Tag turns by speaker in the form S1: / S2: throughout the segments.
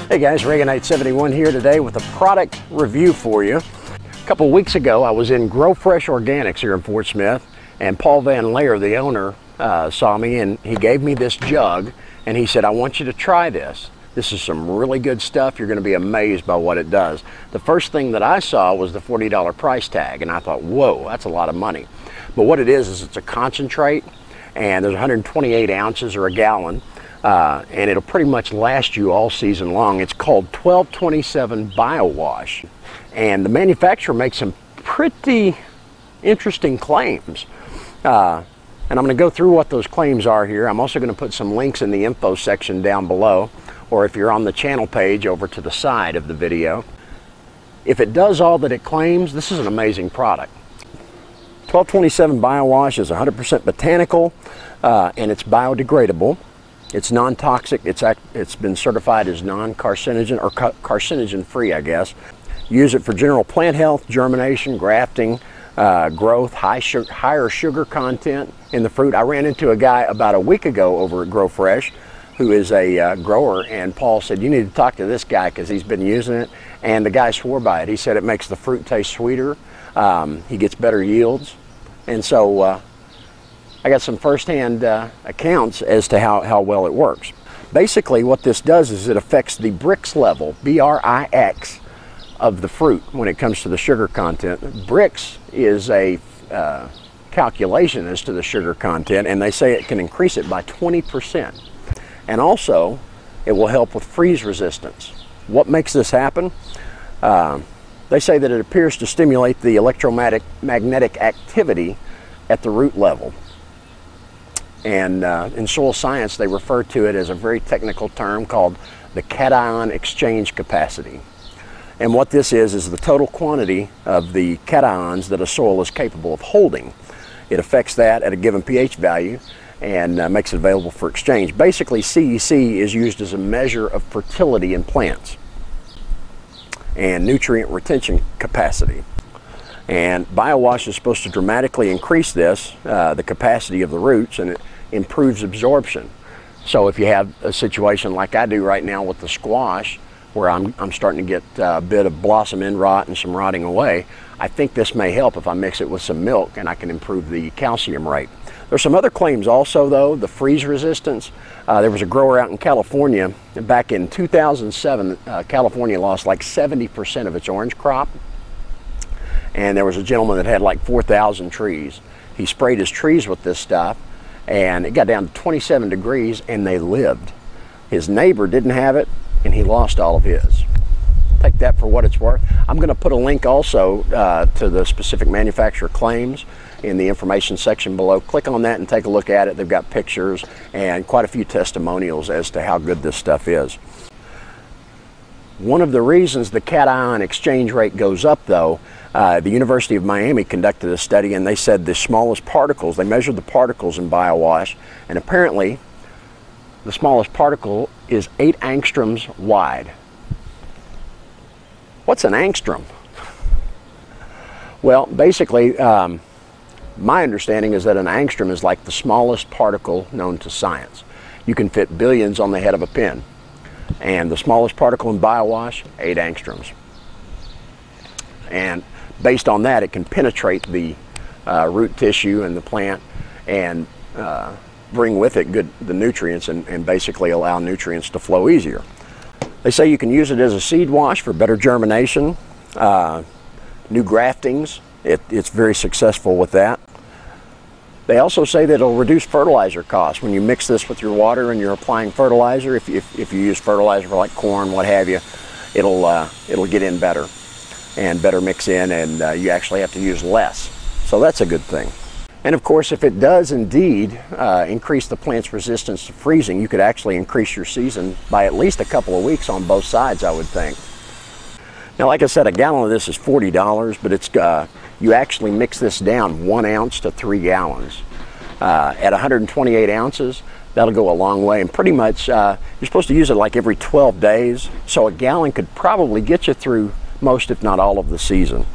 S1: Hey guys, Reaganite71 here today with a product review for you. A couple weeks ago I was in Growfresh Organics here in Fort Smith, and Paul Van Laer, the owner, saw me and he gave me this jug and he said, I want you to try this. This is some really good stuff. You're going to be amazed by what it does. The first thing that I saw was the $40 price tag, and I thought, whoa, that's a lot of money. But what it is it's a concentrate, and there's 128 ounces or a gallon, and it'll pretty much last you all season long. It's called 1227Biowash, and the manufacturer makes some pretty interesting claims. And I'm going to go through what those claims are here. I'm also going to put some links in the info section down below, or if you're on the channel page, over to the side of the video. If it does all that it claims, this is an amazing product. 1227Biowash is 100% botanical, and it's biodegradable. It's non-toxic. It's been certified as non-carcinogen, or carcinogen-free, I guess. Use it for general plant health, germination, grafting, growth, higher sugar content in the fruit. I ran into a guy about a week ago over at Growfresh who is a grower, and Paul said, you need to talk to this guy because he's been using it, and the guy swore by it. He said it makes the fruit taste sweeter, he gets better yields, and so I got some first-hand accounts as to how well it works. Basically what this does is it affects the BRIX level, B-R-I-X, of the fruit when it comes to the sugar content. BRIX is a calculation as to the sugar content, and they say it can increase it by 20%. And also, it will help with freeze resistance. What makes this happen? They say that it appears to stimulate the electromagnetic activity at the root level. And in soil science, they refer to it as a very technical term called the cation exchange capacity. And what this is the total quantity of the cations that a soil is capable of holding. It affects that at a given pH value and makes it available for exchange. Basically, CEC is used as a measure of fertility in plants and nutrient retention capacity. And Biowash is supposed to dramatically increase this, the capacity of the roots, and it improves absorption. So if you have a situation like I do right now with the squash, where I'm starting to get a bit of blossom end rot and some rotting away, I think this may help if I mix it with some milk, and I can improve the calcium rate. There's some other claims also though, the freeze resistance. There was a grower out in California, back in 2007, California lost like 70% of its orange crop. And there was a gentleman that had like 4,000 trees. He sprayed his trees with this stuff, and it got down to 27 degrees, and they lived. His neighbor didn't have it, and he lost all of his. Take that for what it's worth. I'm going to put a link also to the specific manufacturer claims in the information section below. Click on that and take a look at it. They've got pictures and quite a few testimonials as to how good this stuff is. One of the reasons the cation exchange rate goes up though, the University of Miami conducted a study, and they said the smallest particles, they measured the particles in Biowash, and apparently the smallest particle is 8 angstroms wide. What's an angstrom? Well, basically, my understanding is that an angstrom is like the smallest particle known to science. You can fit billions on the head of a pin. And the smallest particle in Biowash, 8 angstroms. And based on that, it can penetrate the root tissue and the plant and bring with it the nutrients and basically allow nutrients to flow easier. They say you can use it as a seed wash for better germination, new graftings. It's very successful with that. They also say that it'll reduce fertilizer costs. When you mix this with your water and you're applying fertilizer, if you use fertilizer for like corn, what have you, it'll get in better and better mix in, and you actually have to use less. So that's a good thing. And of course, if it does indeed increase the plant's resistance to freezing, you could actually increase your season by at least a couple of weeks on both sides, I would think. Now, like I said, a gallon of this is $40, but it's you actually mix this down 1 ounce to 3 gallons. At 128 ounces, that'll go a long way, and pretty much you're supposed to use it like every 12 days, so a gallon could probably get you through most, if not all, of the season.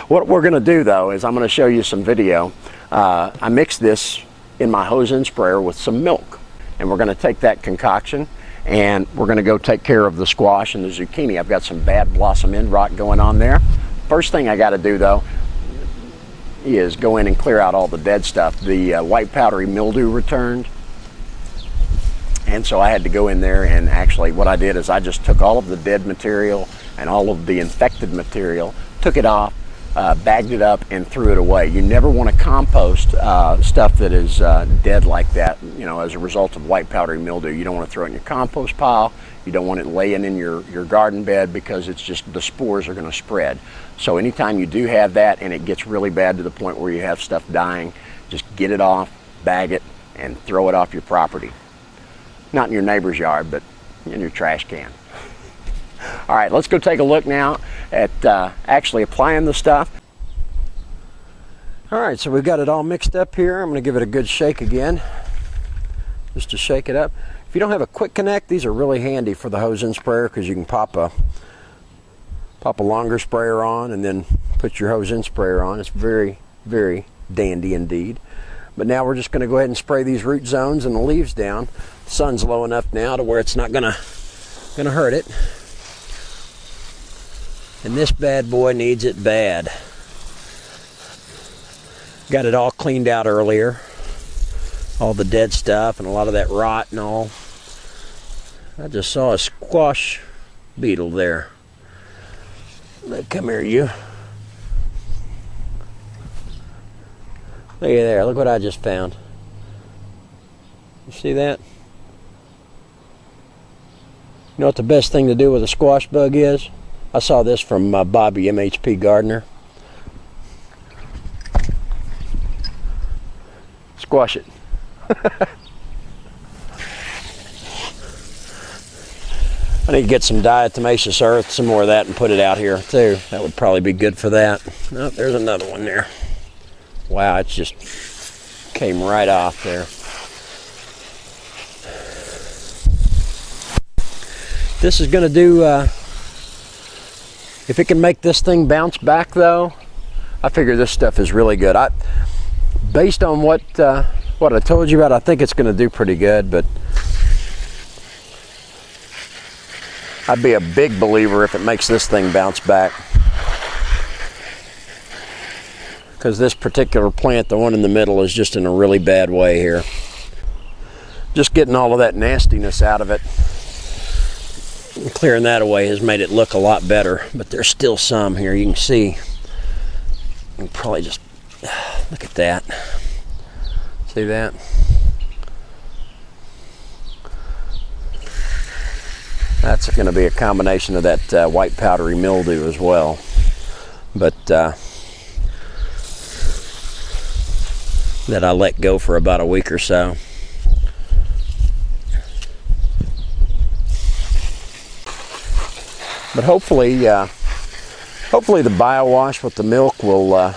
S1: What we're going to do though is I'm going to show you some video. I mixed this in my hose-in sprayer with some milk, and we're going to take that concoction and we're going to go take care of the squash and the zucchini. I've got some bad blossom end rot going on there. First thing I got to do though is go in and clear out all the dead stuff. The white powdery mildew returned, and so I had to go in there, and actually what I did is I just took all of the dead material and all of the infected material, took it off, bagged it up, and threw it away. You never want to compost stuff that is dead like that, you know, as a result of white powdery mildew. You don't want to throw it in your compost pile. You don't want it laying in your garden bed, because it's just, the spores are going to spread. So anytime you do have that and it gets really bad to the point where you have stuff dying, just get it off, bag it, and throw it off your property. Not in your neighbor's yard, but in your trash can. All right, let's go take a look now at actually applying the stuff. All right, so we've got it all mixed up here. I'm going to give it a good shake again, just to shake it up. If you don't have a quick connect, these are really handy for the hose-in sprayer, because you can pop a longer sprayer on and then put your hose-in sprayer on. It's very, very dandy indeed. But now we're just going to go ahead and spray these root zones and the leaves down. The sun's low enough now to where it's not gonna hurt it. And this bad boy needs it bad. Got it all cleaned out earlier. All the dead stuff and a lot of that rot and all. I just saw a squash beetle there. Come here, you. Look at there, look what I just found. You see that? You know what the best thing to do with a squash bug is? I saw this from Bobby, MHP Gardener. Squash it. I need to get some diatomaceous earth, some more of that, and put it out here too. That would probably be good for that. Oh, there's another one there. Wow, it just came right off there. This is going to do, if it can make this thing bounce back though, I figure this stuff is really good. Based on what I told you about, I think it's going to do pretty good, but I'd be a big believer if it makes this thing bounce back. Because this particular plant, the one in the middle, is just in a really bad way here. Just getting all of that nastiness out of it, and clearing that away, has made it look a lot better. But there's still some here. You can see. You can probably just look at that. See that? That's going to be a combination of that white powdery mildew as well. But that I let go for about a week or so. But hopefully the Biowash with the milk will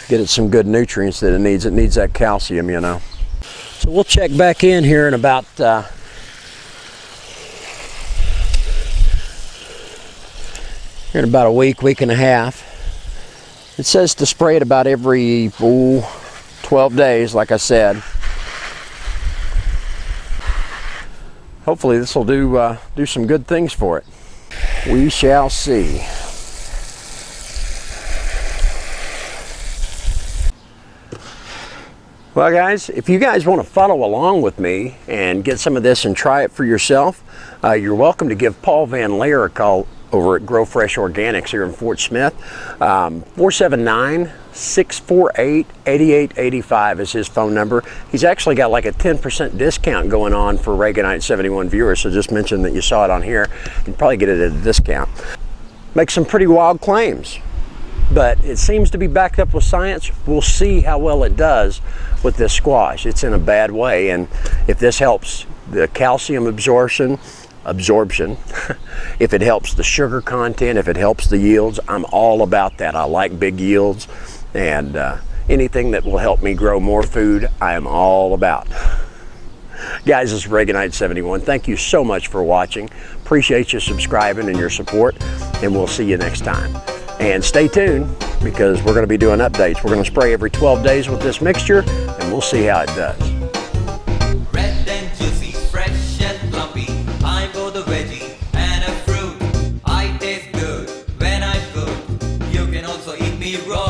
S1: get it some good nutrients that it needs. It needs that calcium, you know. So we'll check back in here in about a week and a half. It says to spray it about every 12 days, like I said. Hopefully this will do some good things for it. We shall see. Well guys, if you guys want to follow along with me and get some of this and try it for yourself, you're welcome to give Paul Van Laer a call over at Growfresh Organics here in Fort Smith. 479-648-8885 is his phone number. He's actually got like a 10% discount going on for Reaganite 71 viewers, so just mention that you saw it on here. You can probably get it at a discount. Makes some pretty wild claims, but it seems to be backed up with science. We'll see how well it does with this squash. It's in a bad way, and if this helps the calcium absorption, if it helps the sugar content, if it helps the yields, I'm all about that. I like big yields, and anything that will help me grow more food, I am all about. Guys, this is Reaganite 71. Thank you so much for watching. Appreciate you subscribing and your support, and we'll see you next time. And stay tuned, because we're going to be doing updates. We're going to spray every 12 days with this mixture, and we'll see how it does. Red and juicy.
S2: be wrong.